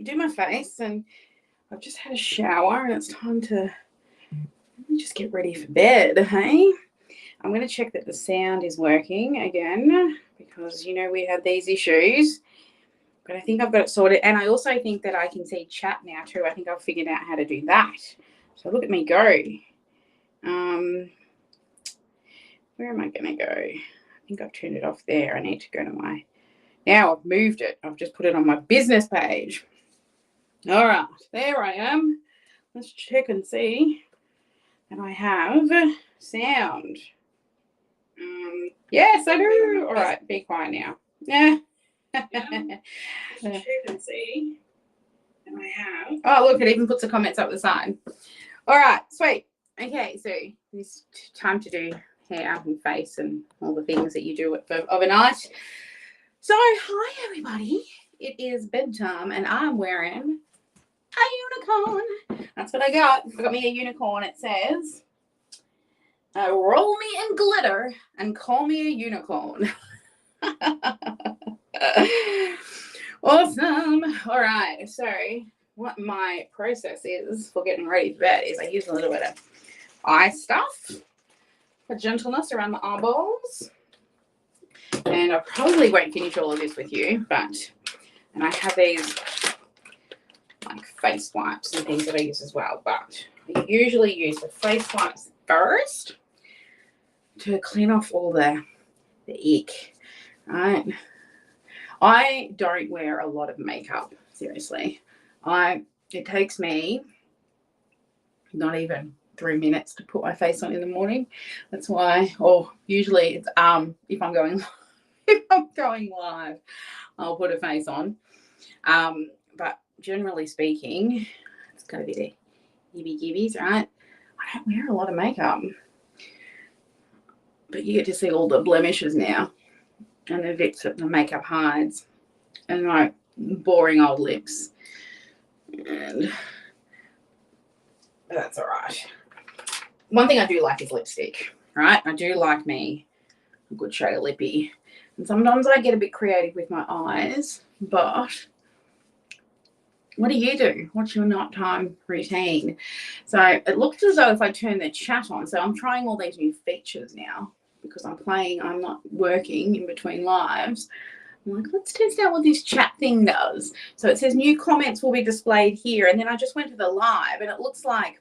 do my face, and I've just had a shower and it's time to just get ready for bed, hey? I'm going to check that the sound is working again because, we had these issues. But I think I've got it sorted. And I also think that I can see chat now too. I think I've figured out how to do that. So look at me go. Where am I going to go? I think I've turned it off there. I need to go to my... Now I've moved it. I've just put it on my business page. All right. There I am. Let's check and see that I have sound. Yes, I do. All right. Be quiet now. Yeah. Check and see. And I have. Oh, look, it even puts the comments up the side. All right, sweet. Okay, so it's time to do hair and face and all the things that you do overnight. So, hi, everybody. It is bedtime, and I'm wearing a unicorn. That's what I got. I got me a unicorn. It says, roll me in glitter and call me a unicorn. Awesome. All right, so what my process is for getting ready for bed is I use a little bit of eye stuff for gentleness around the eyeballs, and I probably won't finish all of this with you, and I have these like face wipes and things that I use as well, but I usually use the face wipes first to clean off all the ick, right? I don't wear a lot of makeup, seriously. It takes me not even 3 minutes to put my face on in the morning. That's why, or usually it's if I'm going live, I'll put a face on. But generally speaking, it's got to be the yibby-gibbies, right? I don't wear a lot of makeup, but you get to see all the blemishes now and the bits that the makeup hides, and my boring old lips, and that's all right. One thing I do like is lipstick, right? I do like me a good shade of lippy, and sometimes I get a bit creative with my eyes, but what do you do? What's your nighttime routine? So it looks as though if I turn the chat on, so I'm trying all these new features now because I'm not working in between lives. I'm like, let's test out what this chat thing does. So it says new comments will be displayed here. And then I just went to the live and it looks like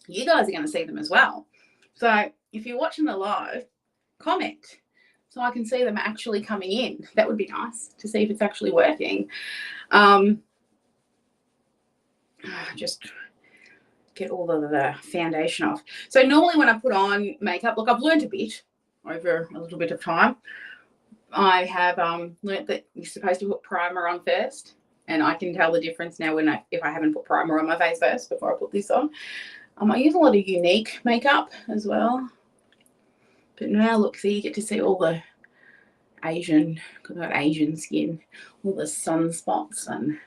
you guys are going to see them as well. So if you're watching the live, comment so I can see them actually coming in. That would be nice to see if it's actually working. Just get all of the foundation off. So normally when I put on makeup, look, I've learned a bit over a little bit of time. I have learnt that you're supposed to put primer on first, and I can tell the difference now if I haven't put primer on my face first before I put this on. I use a lot of Unique makeup as well, but now look, see, you get to see all the Asian, because I've got Asian skin, all the sunspots and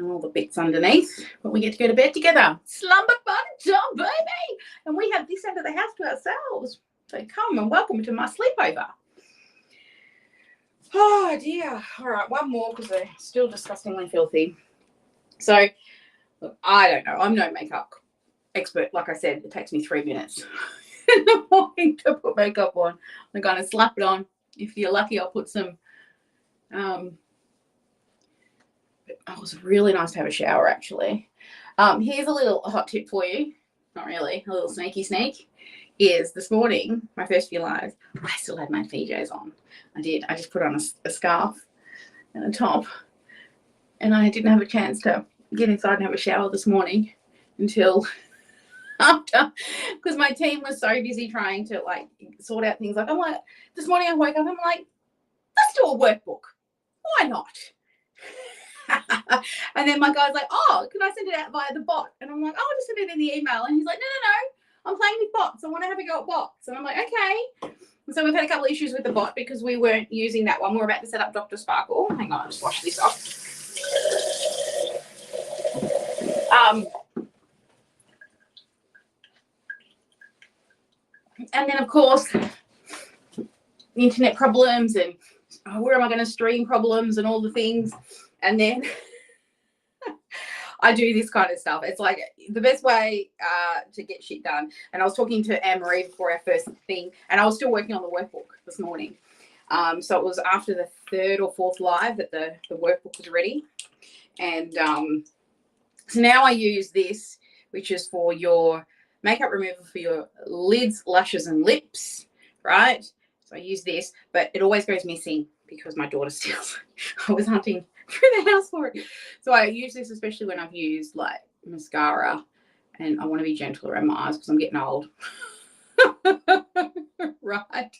all the bits underneath, but we get to go to bed together. Slumber fun time, baby! And we have this end of the house to ourselves. So come and welcome to my sleepover. Oh dear. All right, one more because they're still disgustingly filthy. So, look, I don't know. I'm no makeup expert. Like I said, it takes me 3 minutes in the morning to put makeup on. I'm going to slap it on. If you're lucky, I'll put some. It was really nice to have a shower, actually. Here's a little hot tip for you. Not really, a little sneaky sneak. Is this morning, my first few lives, I still had my PJs on. I did. I just put on a scarf and a top, and I didn't have a chance to get inside and have a shower this morning until after, because my team was so busy trying to sort out things. I'm like, this morning I woke up, I'm like, let's do a workbook. Why not? And then my guy's like, oh, can I send it out via the bot? And I'm like, oh, I'll just send it in the email. And he's like, no. I'm playing with bots. I want to have a go at bots. And I'm like, okay. And so we've had a couple of issues with the bot because we weren't using that one. We're about to set up Dr. Sparkle. Hang on, I'll just wash this off. And then, of course, internet problems and where am I going to stream problems and all the things. And then I do this kind of stuff. It's like the best way to get shit done. And I was talking to Anne-Marie before our first thing, and I was still working on the workbook this morning. So it was after the third or fourth live that the workbook was ready. And so now I use this, which is for your makeup remover for your lids, lashes, and lips, right? So I use this, but it always goes missing because my daughter steals it. I was hunting through the house for it. So I use this especially when I've used like mascara and I want to be gentle around my eyes because I'm getting old. Right.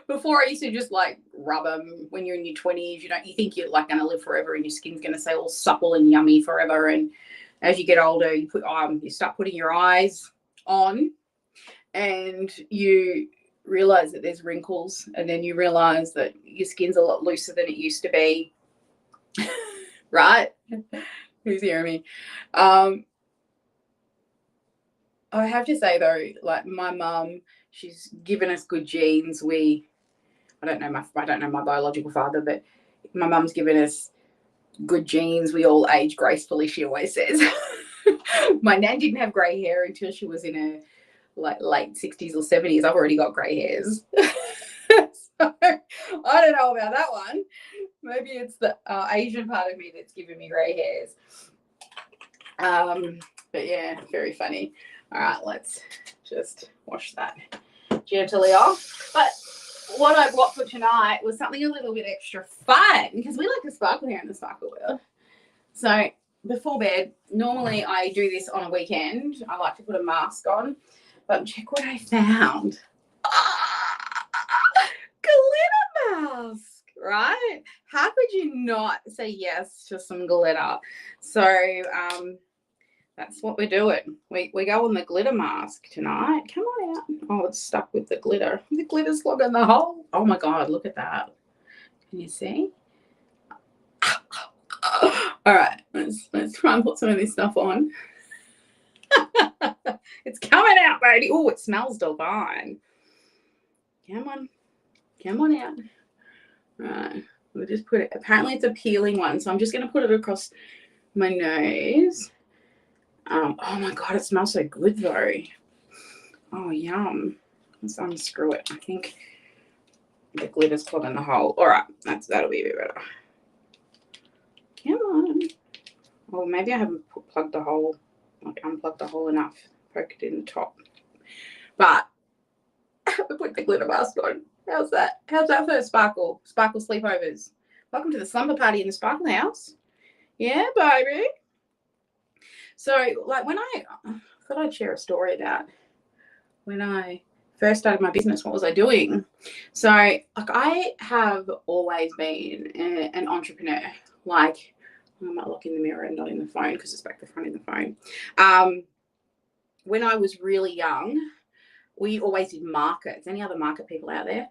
Before I used to just like rub them when you're in your 20s, you think you're like going to live forever and your skin's going to stay all supple and yummy forever. And as you get older, you start putting your eyes on and you realize that there's wrinkles, and then you realize that your skin's a lot looser than it used to be. Right? Who's hearing me? I have to say though, like my mum, she's given us good genes. I don't know my biological father, but my mum's given us good genes. We all age gracefully, she always says. My nan didn't have grey hair until she was in her like late 60s or 70s. I've already got grey hairs. So I don't know about that one. Maybe it's the Asian part of me that's giving me grey hairs. But yeah, very funny. All right, let's just wash that gently off. But what I brought for tonight was something a little bit extra fun because we like to sparkle here in the Sparkle World. So before bed, normally I do this on a weekend. I like to put a mask on, but check what I found. Glitter mask, right? How could you not say yes to some glitter? So that's what we're doing. We go on the glitter mask tonight. Come on out. Oh, it's stuck with the glitter. The glitter's clogging the hole. Oh my God, look at that. Can you see? All right, let's try and put some of this stuff on. It's coming out, baby. Oh, it smells divine. Come on out. All right, we'll just put it. Apparently, it's a peeling one, so I'm just going to put it across my nose. Oh my God, it smells so good though. Oh, yum. Let's unscrew it. I think the glitter's clogging the hole. All right, that'll be a bit better. Come on. Oh, maybe I haven't plugged the hole, like unplugged the hole enough. Poked it in the top. But I put the glitter mask on. How's that? How's that for Sparkle sleepovers? Welcome to the slumber party in the Sparkle house. Yeah, baby. So, like when I thought I'd share a story about when I first started my business, what was I doing? So, like I have always been an entrepreneur. Like, I might look in the mirror and not in the phone because it's back the front in the phone. When I was really young, we always did markets. Any other market people out there?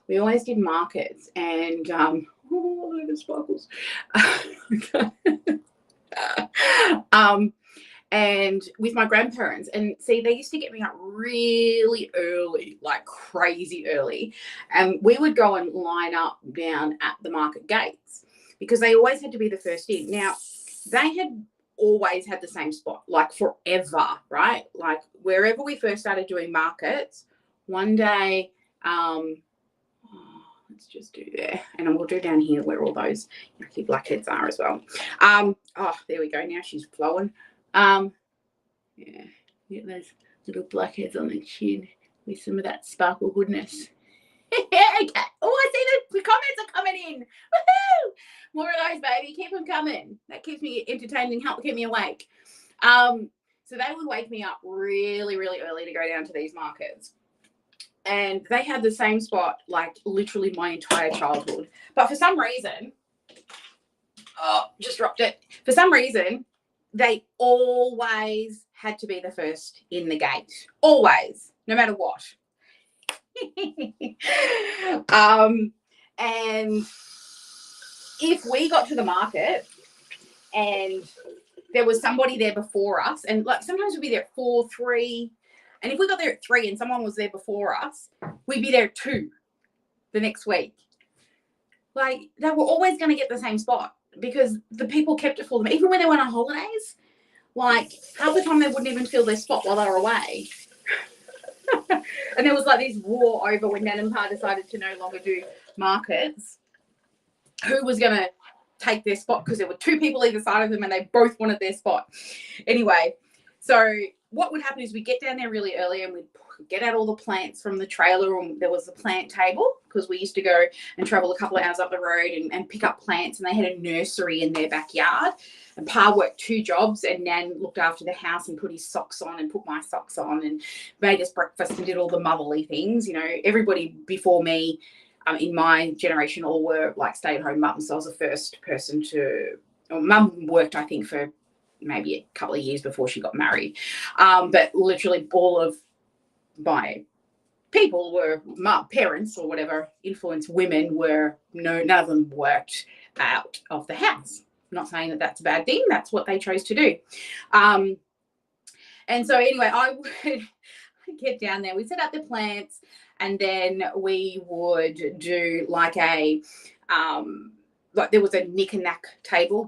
We always did markets, and oh, look at sparkles. And with my grandparents, and see, they used to get me up really early, like crazy early, and we would go and line up down at the market gates because they always had to be the first in. Now, they had always had the same spot, like forever, right? Like wherever we first started doing markets, one day, let's just do there, and we'll do down here where all those yucky blackheads are as well. Oh, there we go. Now she's flowing. Yeah, get those little blackheads on the chin with some of that sparkle goodness. Okay. Oh, I see the comments are coming in. Woohoo! More of those, baby. Keep them coming. That keeps me entertained and help keep me awake. So they would wake me up really, really early to go down to these markets. And they had the same spot, like literally my entire childhood. But for some reason, oh, just dropped it. For some reason, they always had to be the first in the gate. Always, no matter what. And if we got to the market and there was somebody there before us, and like sometimes we'd be there at 4, 3, and if we got there at 3 and someone was there before us, we'd be there at 2 the next week. Like they were always going to get the same spot. because the people kept it for them. Even when they went on holidays, like half the time they wouldn't even fill their spot while they were away. And there was like this war over when Nan and Pa decided to no longer do markets, who was going to take their spot, because there were two people either side of them and they both wanted their spot. Anyway, so what would happen is we get down there really early and we'd get out all the plants from the trailer, and there was a plant table, because we used to go and travel a couple of hours up the road and pick up plants, and they had a nursery in their backyard. And Pa worked 2 jobs, and Nan looked after the house and put his socks on and put my socks on and made us breakfast and did all the motherly things. You know, everybody before me in my generation all were like stay-at-home mums. So I was the first person to, Mum worked, I think, for maybe a couple of years before she got married. But literally all of my people were parents or whatever, influenced women were, none of them worked out of the house. I'm not saying that that's a bad thing. That's what they chose to do. And so anyway, I would get down there. We set up the plants, and then we would do like a, like there was a knick-knack table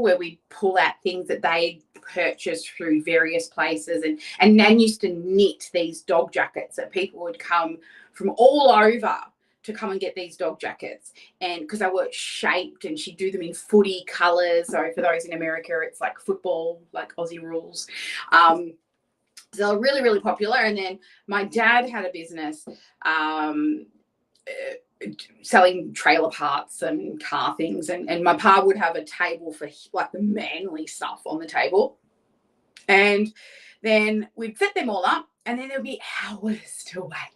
where we pull out things that they purchased through various places. And Nan used to knit these dog jackets that people would come from all over to come and get these dog jackets, and because they were shaped, and she'd do them in footy colours. So for those in America, it's like football, like Aussie rules. So they're really, really popular. And then my dad had a business selling trailer parts and car things, and my pa would have a table for like the manly stuff on the table, and then we'd set them all up, and then there'd be hours to wait.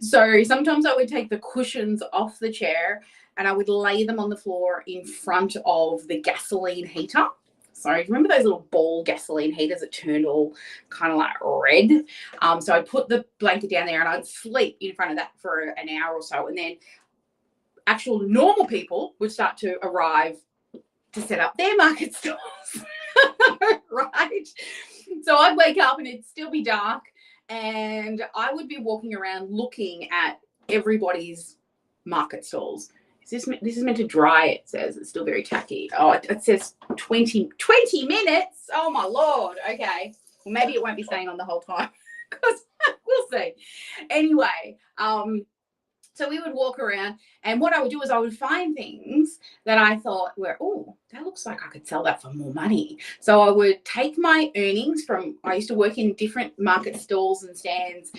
So sometimes I would take the cushions off the chair and I would lay them on the floor in front of the gasoline heater. So remember those little ball gasoline heaters that turned all kind of like red? So I'd put the blanket down there and I'd sleep in front of that for an hour or so. And then actual normal people would start to arrive to set up their market stalls, right? So I'd wake up and it'd still be dark, and I would be walking around looking at everybody's market stalls. This is meant to dry, it says. It's still very tacky. Oh, it says 20 minutes. Oh, my Lord. Okay. Well, maybe it won't be staying on the whole time, because we'll see. Anyway, so we would walk around, and what I would do is I would find things that I thought were, oh, that looks like I could sell that for more money. So I would take my earnings from, I used to work in different market stalls and stands,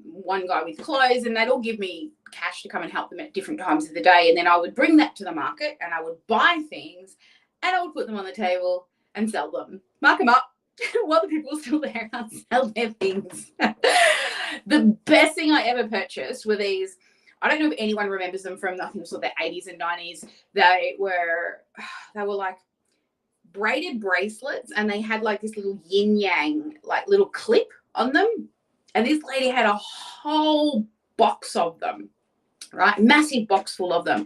one guy with clothes, and they'd all give me cash to come and help them at different times of the day. And then I would bring that to the market and I would buy things and I would put them on the table and sell them, mark them up while the people were still there and sell their things. The best thing I ever purchased were these, I don't know if anyone remembers them from, I think it was the 80s and 90s. They were like braided bracelets, and they had like this little yin yang, like little clip on them. And this lady had a whole box of them, right? Massive box full of them.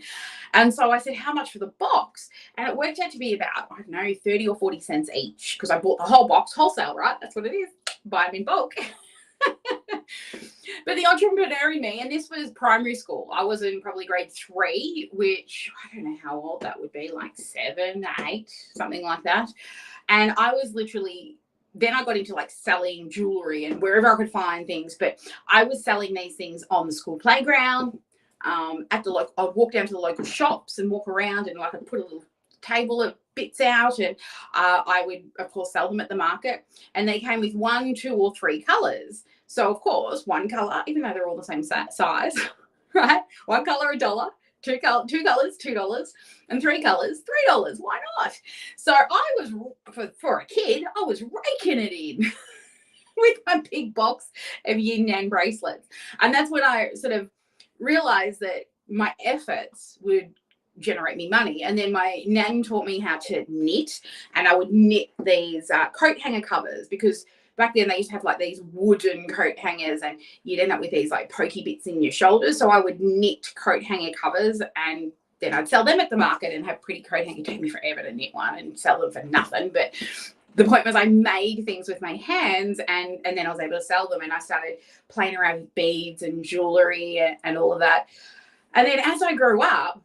And so I said, how much for the box? And it worked out to be about, I don't know, 30 or 40 cents each, because I bought the whole box wholesale, right? That's what it is. Buy them in bulk. But the entrepreneur in me, and this was primary school. I was in probably grade 3, which I don't know how old that would be, like 7, 8, something like that. And I was literally, then I got into like selling jewelry and wherever I could find things. But I was selling these things on the school playground. At the local, I'd walk down to the local shops and walk around, and like I'd put a little table of bits out, and I would of course sell them at the market. And they came with 1, 2, or 3 colors. So of course, one color, even though they're all the same size, right? One color $1, two colors $2, and 3 colors $3. Why not? So I was, for a kid, I was raking it in with my big box of yin yang bracelets. And that's when I sort of realized that my efforts would generate me money. And then my nan taught me how to knit, and I would knit these coat hanger covers, because back then they used to have like these wooden coat hangers, and you'd end up with these like pokey bits in your shoulders. So I would knit coat hanger covers, and then I'd sell them at the market and have pretty coat hanger. It took me forever to knit one and sell them for nothing. But the point was I made things with my hands, and then I was able to sell them, and I started playing around with beads and jewelry and all of that. And then as I grew up,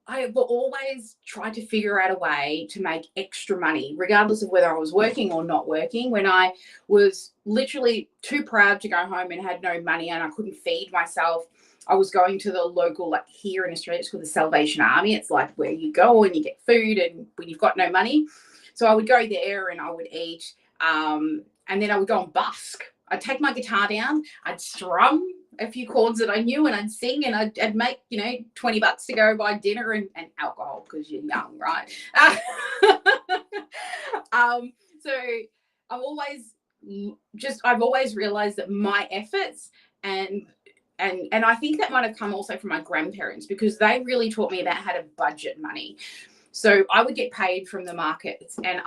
I've always tried to figure out a way to make extra money, regardless of whether I was working or not working. When I was literally too proud to go home and had no money and I couldn't feed myself, I was going to the local, like here in Australia, it's called the Salvation Army. It's like where you go and you get food and when you've got no money. So I would go there and I would eat, and then I would go and busk. I'd take my guitar down, I'd strum a few chords that I knew and I'd sing and I'd make, $20 to go buy dinner and alcohol because you're young, right? So I've always realized that my efforts and I think that might have come also from my grandparents because they really taught me about how to budget money. So I would get paid from the markets and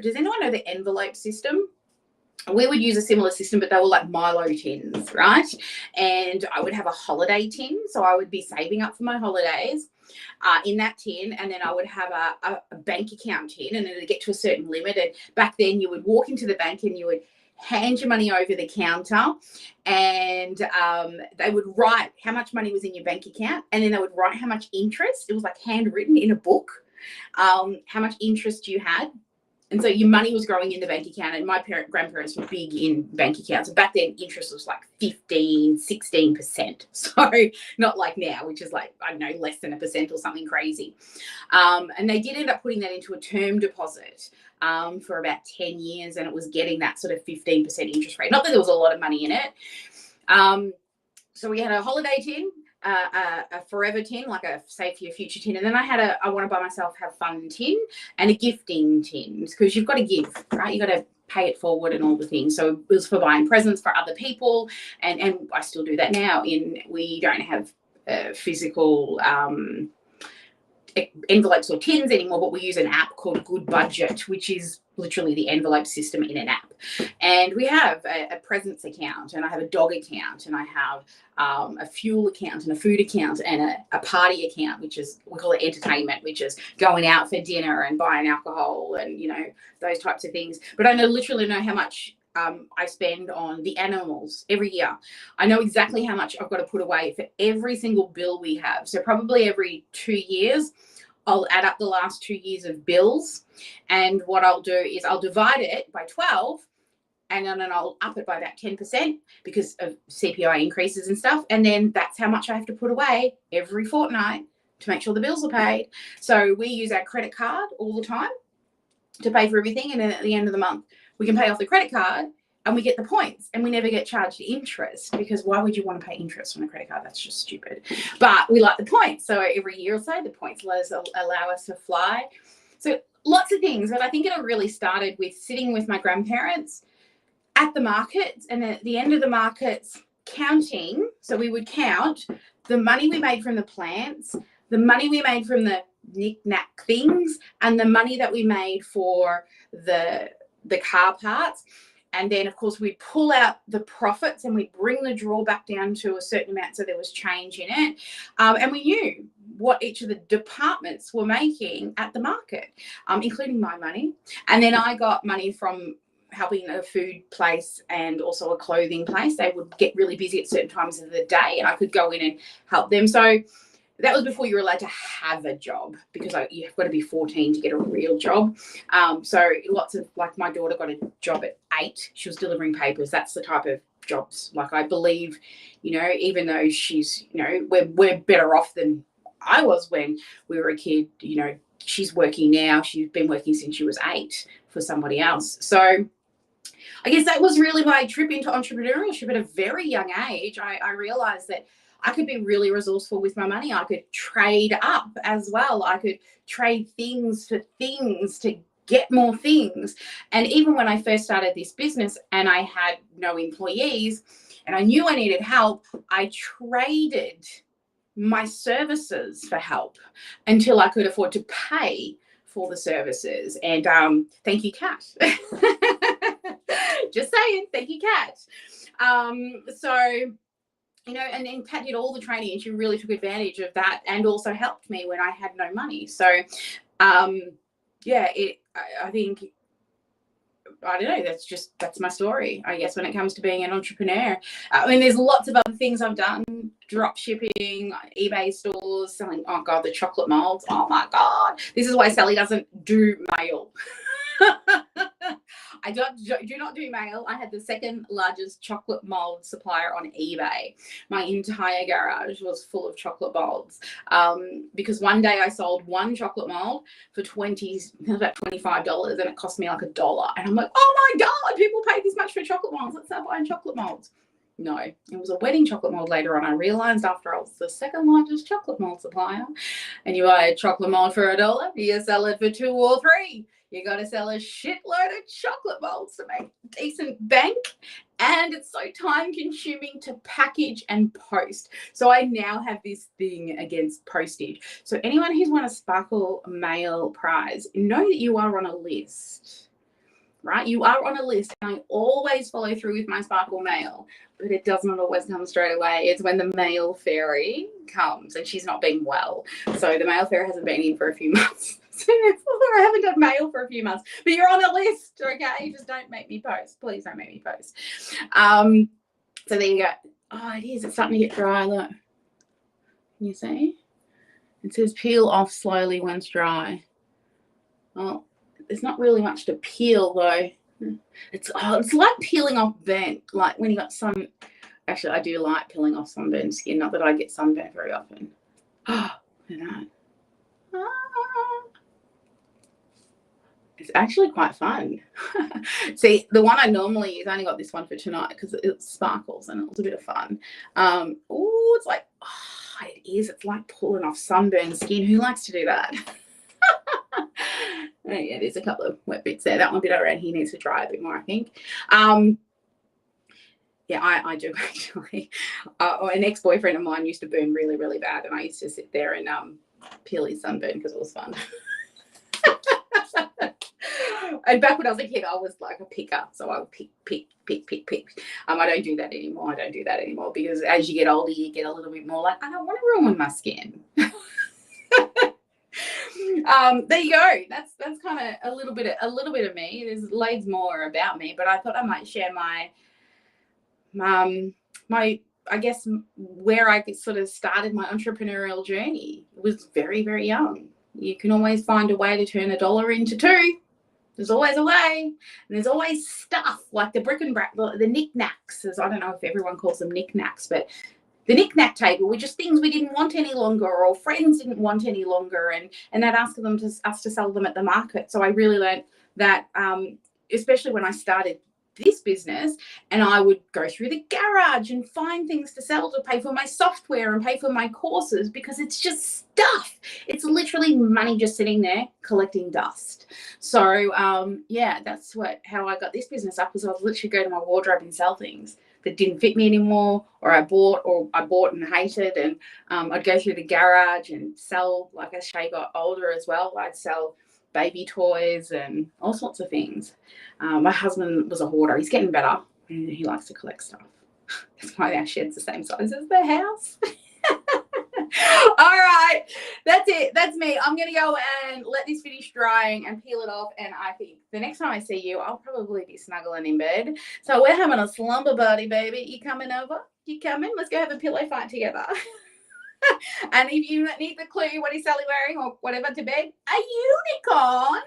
does anyone know the envelope system? We would use a similar system, but they were like Milo tins, right? And I would have a holiday tin. So I would be saving up for my holidays in that tin. And then I would have a bank account tin and then it'd get to a certain limit. And back then you would walk into the bank and you would hand your money over the counter and they would write how much money was in your bank account. And then they would write how much interest. It was like handwritten in a book, how much interest you had. And so your money was growing in the bank account and my grandparents were big in bank accounts. And back then interest was like 15, 16%. So not like now, which is like, I don't know, less than 1% or something crazy. And they did end up putting that into a term deposit for about 10 years. And it was getting that sort of 15% interest rate. Not that there was a lot of money in it. So we had a holiday tin, a forever tin, like a save for your future tin. And then I had I want to buy myself have fun tin and a gifting tin because you've got to give, right? You've got to pay it forward and all the things. So it was for buying presents for other people. And I still do that now. We don't have physical envelopes or tins anymore, but we use an app called Good Budget, which is literally the envelope system in an app. And we have a presents account and I have a dog account and I have a fuel account and a food account and a party account, which is, we call it entertainment, which is going out for dinner and buying alcohol and, those types of things. But I literally know how much I spend on the animals every year. I know exactly how much I've got to put away for every single bill we have. So probably every 2 years, I'll add up the last 2 years of bills. And what I'll do is I'll divide it by 12 and then I'll up it by about 10% because of CPI increases and stuff. And then that's how much I have to put away every fortnight to make sure the bills are paid. So we use our credit card all the time to pay for everything. And then at the end of the month, we can pay off the credit card and we get the points and we never get charged interest because why would you want to pay interest on a credit card? That's just stupid. But we like the points. So every year or so, the points allow us to fly. So lots of things, but I think it all really started with sitting with my grandparents at the markets and at the end of the markets counting. So we would count the money we made from the plants, the money we made from the knick-knack things, and the money that we made for the car parts. And then, of course, we pull out the profits and we bring the draw back down to a certain amount so there was change in it. And we knew what each of the departments were making at the market, including my money. And then I got money from helping a food place and also a clothing place. They would get really busy at certain times of the day and I could go in and help them. So that was before you were allowed to have a job because you've got to be 14 to get a real job. So lots of, like my daughter got a job at 8. She was delivering papers. That's the type of jobs. Like I believe, even though she's, we're better off than I was when we were a kid, she's working now. She's been working since she was 8 for somebody else. So I guess that was really my trip into entrepreneurship at a very young age. I realized that I could be really resourceful with my money. I could trade up as well. I could trade things for things to get more things. And even when I first started this business and I had no employees and I knew I needed help, I traded my services for help until I could afford to pay for the services. And thank you, Kat. Just saying, thank you, Kat. And then Kat did all the training and she really took advantage of that and also helped me when I had no money. So, I think, I don't know, that's my story, I guess, when it comes to being an entrepreneur. I mean, there's lots of other things I've done drop shipping, eBay stores selling, oh God, the chocolate molds. Oh my God. This is why Sally doesn't do mail. I do not do mail. I had the second largest chocolate mold supplier on eBay. My entire garage was full of chocolate molds because one day I sold one chocolate mold for about $25 and it cost me like $1. And I'm like, oh my God, people pay this much for chocolate molds. Let's start buying chocolate molds. No, it was a wedding chocolate mold later on. I realized after I was the second largest chocolate mold supplier, and you buy a chocolate mold for $1, you sell it for $2 or $3. You got to sell a shitload of chocolate molds to make decent bank, and it's so time consuming to package and post. So I now have this thing against postage. So anyone who's won a Sparkle Mail prize, know that you are on a list. Right? You are on a list, and I always follow through with my Sparkle Mail, but it does not always come straight away. It's when the mail fairy comes, and she's not been well. So the mail fairy hasn't been in for a few months. So I haven't got mail for a few months, but you're on a list, okay? Just don't make me post. Please don't make me post. So there you go. Oh, it is. It's starting to get dry, look. Can you see? It says peel off slowly once dry. Well, there's not really much to peel though. It's like peeling off burnt, like when you got sun. Actually, I do like peeling off sunburned skin. Not that I get sunburnt very often. Oh, look at that. It's actually quite fun. See, the one I normally use, I only got this one for tonight because it sparkles and it was a bit of fun. Oh, it's like, oh, it is. It's like pulling off sunburned skin. Who likes to do that? Oh, yeah, there's a couple of wet bits there. That one bit around here needs to dry a bit more, I think. Yeah, I do actually. An ex-boyfriend of mine used to burn really, really bad, and I used to sit there and peel his sunburn because it was fun. And back when I was a kid, I was like a picker, so I would pick. I don't do that anymore. Because as you get older, you get a little bit more like, I don't want to ruin my skin. There you go. That's kind of a little bit of me. There's loads more about me, but I thought I might share my I guess where I sort of started my entrepreneurial journey. It was very, very young. You can always find a way to turn $1 into $2. There's always a way. And there's always stuff like the bric-a-brac, the knickknacks, as I don't know if everyone calls them knickknacks, but the knick-knack table were just things we didn't want any longer, or friends didn't want any longer, and they'd ask us to sell them at the market. So I really learned that, especially when I started this business, and I would go through the garage and find things to sell to pay for my software and pay for my courses, because it's just stuff. It's literally money just sitting there collecting dust. So yeah, that's how I got this business up, was I would literally go to my wardrobe and sell things that didn't fit me anymore, or I bought and hated, and I'd go through the garage and sell. Like as Shay got older as well, I'd sell baby toys and all sorts of things. My husband was a hoarder. He's getting better, and he likes to collect stuff. That's why our shed's the same size as the house. All right, that's it. That's me. I'm going to go and let this finish drying and peel it off, and I think the next time I see you, I'll probably be snuggling in bed. So we're having a slumber party, baby. You coming over? You coming? Let's go have a pillow fight together. And if you need the clue, what is Sally wearing or whatever to bed? A unicorn.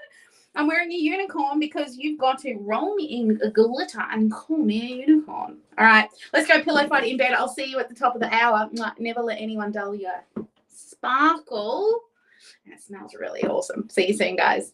I'm wearing a unicorn because you've got to roll me in a glitter and call me a unicorn. All right, let's go pillow fight in bed. I'll see you at the top of the hour. Never let anyone dull your sparkle. And it smells really awesome. See you soon, guys.